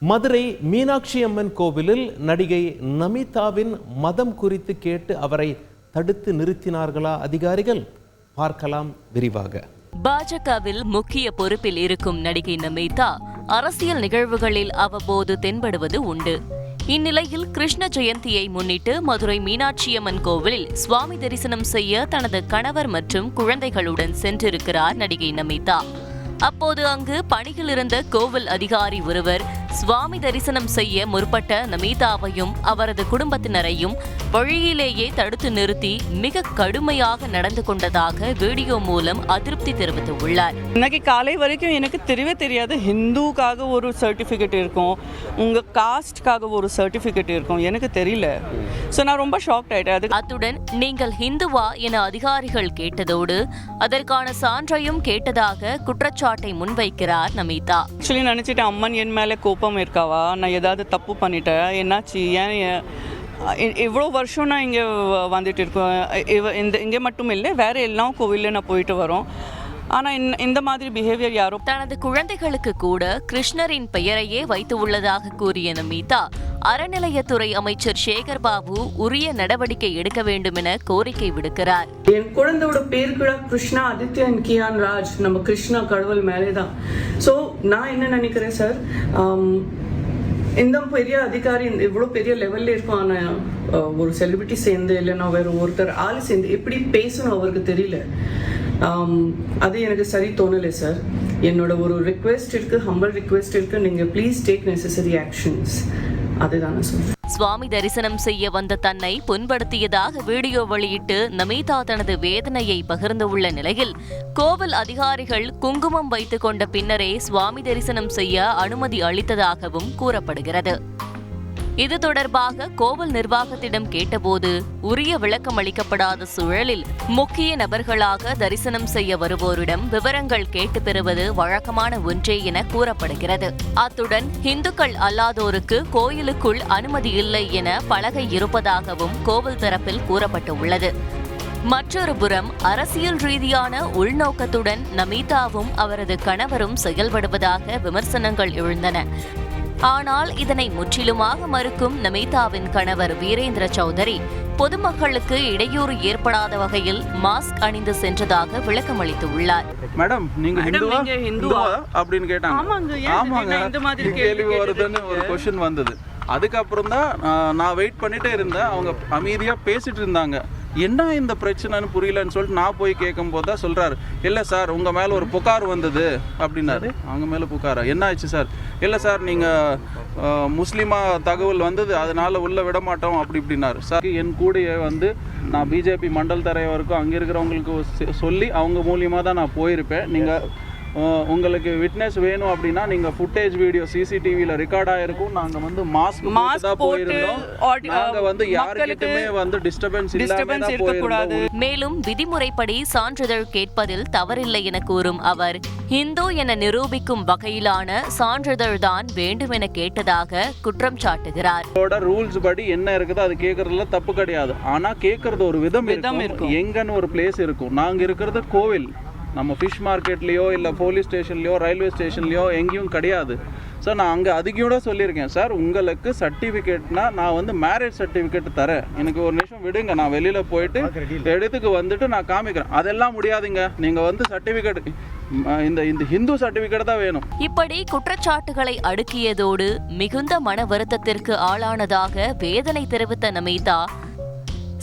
மதுரை மீனாட்சி அம்மன் கோவிலில் நடிகை நமிதாவின் மதம் குறித்து கேட்டு அவரை தடுத்து நிறுத்தினார்களா அதிகாரிகள்? பார்க்கலாம் விரிவாக. பாஜகவில் முக்கிய பொறுப்பில் இருக்கும் நடிகை நமிதா அரசியல் நிகழ்வுகளில் அவ்வப்போது தென்படுவது உண்டு. இந்நிலையில் கிருஷ்ண ஜெயந்தியை முன்னிட்டு மதுரை மீனாட்சியம்மன் கோவிலில் சுவாமி தரிசனம் செய்ய தனது கணவர் மற்றும் குழந்தைகளுடன் சென்றிருக்கிறார் நடிகை நமிதா. அப்போது அங்கு பணியில் இருந்த கோவில் அதிகாரி ஒருவர் சுவாமி தரிசனம் செய்ய முற்பட்ட நமிதாவையும் அவரது குடும்பத்தினரையும் வழியிலேயே தடுத்து நிறுத்தி மிக கடுமையாக நடந்து கொண்டதாக வீடியோ மூலம் அதிருப்தி தெரிவித்துள்ளார். இன்னைக்கு காலை வரைக்கும் எனக்கு தெரியவே தெரியாது. ஹிந்துக்காக ஒரு சர்டிஃபிகேட் இருக்கும், உங்க காஸ்ட்காக ஒரு சர்டிஃபிகேட் இருக்கும், எனக்கு தெரியல. ஸோ நான் ரொம்ப ஷாக் ஆயிட்டேன். அத்துடன் நீங்கள் ஹிந்துவா என அதிகாரிகள் கேட்டதோடு அதற்கான சான்றையும் கேட்டதாக குற்றச்சாட்டை முன்வைக்கிறார் நமிதா. ஆக்சுவலி நினைச்சிட்டேன் அம்மன் என் மேலே கோபம் இருக்காவா, நான் ஏதாவது தப்பு பண்ணிட்டேன், என்னாச்சு, ஏன் இவ்வளோ வருஷம் நான் இங்கே வந்துட்டு இருக்கேன். இங்கே மட்டும் இல்லை, வேறு எல்லா கோவிலில் நான் போயிட்டு வரோம். ஆனால் இந்த மாதிரி பிஹேவியர் யாரும். தனது குழந்தைகளுக்கு கூட கிருஷ்ணரின் பெயரையே வைத்து உள்ளதாக கூறிய நமிதா அறநிலையத்துறை அமைச்சர் சேகர் பாபு உரிய நடவடிக்கை எடுக்க வேண்டும் என கோரிக்கை விடுக்கிறார். என் குழந்தையோட பேர் கூட கிருஷ்ணா ஆதித்யன் கியான் ராஜ், நம்ம கிருஷ்ணா கடவுள் மேலே தான். ஸோ நான் என்ன நினைக்கிறேன் சார், இந்த பெரிய அதிகாரி இவ்வளோ பெரிய லெவலில் இருக்கும், ஆனால் ஒரு செலிபிரிட்டி சேர்ந்து இல்லைன்னா வேறு ஒருத்தர் ஆள் சேர்ந்து எப்படி பேசணும் அவருக்கு தெரியல. அது எனக்கு சரி தோணலை சார். என்னோட ஒரு ரிக்வெஸ்ட் இருக்கு, ஹம்பிள் ரிக்வெஸ்ட் இருக்கு, நீங்க ப்ளீஸ் டேக் நெசசரி ஆக்ஷன்ஸ். அதுதான் நான் சொல்றேன். சுவாமி தரிசனம் செய்ய வந்த தன்னை புண்படுத்தியதாக வீடியோ வெளியிட்டு நமிதா தனது வேதனையை பகிர்ந்துள்ள நிலையில் கோவில் அதிகாரிகள் குங்குமம் வைத்துக் கொண்ட பின்னரே சுவாமி தரிசனம் செய்ய அனுமதி அளித்ததாகவும் கூறப்படுகிறது. இது தொடர்பாக கோவில் நிர்வாகத்திடம் கேட்டபோது உரிய விளக்கம் அளிக்கப்படாத சூழலில் முக்கிய நபர்களாக தரிசனம் செய்ய வருவோரிடம் விவரங்கள் கேட்டு பெறுவது வழக்கமான ஒன்றே என கூறப்படுகிறது. அத்துடன் இந்துக்கள் அல்லாதோருக்கு கோயிலுக்குள் அனுமதி இல்லை என பலகை இருப்பதாகவும் கோவில் தரப்பில் கூறப்பட்டுள்ளது. மற்றொரு புறம் அரசியல் ரீதியான உள்நோக்கத்துடன் நமிதாவும் அவரது கணவரும் செயல்படுவதாக விமர்சனங்கள் எழுந்தன. ஆனால் இதனை முற்றிலுமாக மறுக்கும் நமிதாவின் கணவர் வீரேந்திர சௌதரி பொதுமக்களுக்கு இடையூறு ஏற்படாத வகையில் மாஸ்க் அணிந்து சென்றதாக விளக்கமளித்துள்ளார். மேடம், நீங்க ஹிந்துவா அப்படின்னு கேட்டாங்க. ஆமாங்க, இந்த மாதிரி கேள்வி வருதுன்னு ஒரு क्वेश्चन வந்தது. அதுக்கப்புறம் தான் நான் வெயிட் பண்ணிட்டே இருந்தேன். அவங்க அமைதியா பேசிட்டு இருந்தாங்க. என்ன இந்த பிரச்சனைன்னு புரியலன்னு சொல்லிட்டு நான் போய் கேட்கும் போது தான் சொல்கிறாரு, இல்லை சார் உங்கள் மேலே ஒரு புகார் வந்தது அப்படின்னாரு. அவங்க மேலே புகாரா? என்ன ஆச்சு சார்? இல்லை சார் நீங்கள் முஸ்லீமாக தகவல் வந்தது, அதனால் உள்ளே விட மாட்டோம் அப்படி இப்படின்னாரு. சார் என் கூடயே வந்து நான் பிஜேபி மண்டல் தலைவருக்கும் அங்கே இருக்கிறவங்களுக்கு சொல்லி அவங்க மூலியமாக தான் நான் போயிருப்பேன். நீங்கள் உங்களுக்கு விட்னஸ் வேணும் அப்படின்னா நீங்கள் ஃபுட்டேஜ் வீடியோ சிசிடிவியில் ரெக்கார்ட் ஆகிருக்கும். நாங்கள் வந்து மாஸ்க் தான் போயிருந்தோம். நாங்கள் வந்து யாருக்கிட்டுமே வந்து டிஸ்டர்பன்ஸ் இருக்கக்கூடாது. மேலும் விதிமுறைப்படி சான்றிதழ் கேட்பதில் தவறில்லை என கூறும் அவர் ஹிந்து என நிரூபிக்கும் வகையிலான சான்றிதழ் தான் வேண்டும் என கேட்டதாக குற்றம் சாட்டுகிறார். ரூல்ஸ் படி என்ன இருக்குதோ அது கேட்கறதுல தப்பு கிடையாது. ஆனால் கேட்கறது ஒரு விதம் இருக்கும். எங்கன்னு ஒரு பிளேஸ் இருக்கும். நாங்கள் இருக்கிறது கோவில், நம்ம ஃபிஷ் மார்க்கெட்லேயோ இல்லை போலீஸ் ஸ்டேஷன்லையோ ரயில்வே ஸ்டேஷன்லையோ எங்கேயும் கிடையாது. ஸோ நான் அங்கே அதுக்கூட சொல்லியிருக்கேன், சார் உங்களுக்கு சர்டிஃபிகேட்னா நான் வந்து மேரேஜ் சர்டிஃபிகேட் தரேன், எனக்கு ஒரு நிமிஷம் விடுங்க, நான் வெளியில் போயிட்டு இடத்துக்கு வந்துட்டு நான் காமிக்கிறேன். அதெல்லாம் முடியாதுங்க, நீங்கள் வந்து சர்டிஃபிகேட் இந்த ஹிந்து சர்டிஃபிகேட் தான் வேணும். இப்படி குற்றச்சாட்டுகளை அடுக்கியதோடு மிகுந்த மன வருத்தத்திற்கு ஆளானதாக வேதனை தெரிவித்த நமிதா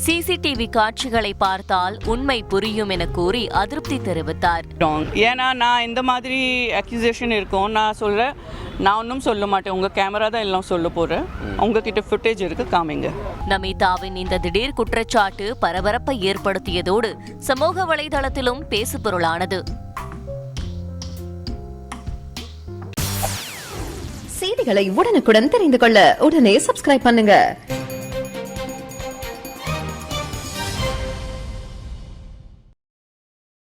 சிசிடிவி காட்சிகளை பார்த்தால் உண்மை புரியும் என கூறி அதிருப்தி தெரிவித்தார். ஏன்னா நான் இந்த மாதிரி அக்யூசேஷன் இருக்கும், நான் சொல்கிறேன், நான் ஒன்றும் சொல்ல மாட்டேன், உங்கள் கேமரா தான் எல்லாம் சொல்ல போகிறேன், உங்ககிட்ட ஃபுட்டேஜ் இருக்குது, காமிங்க. நமிதாவின் இந்த திடீர் குற்றச்சாட்டு பரபரப்பை ஏற்படுத்தியதோடு சமூக வலைதளத்திலும் பேசுபொருளானது. செய்திகளை உடனுக்குடன் தெரிந்து கொள்ள உடனே சப்ஸ்கிரைப் பண்ணுங்க.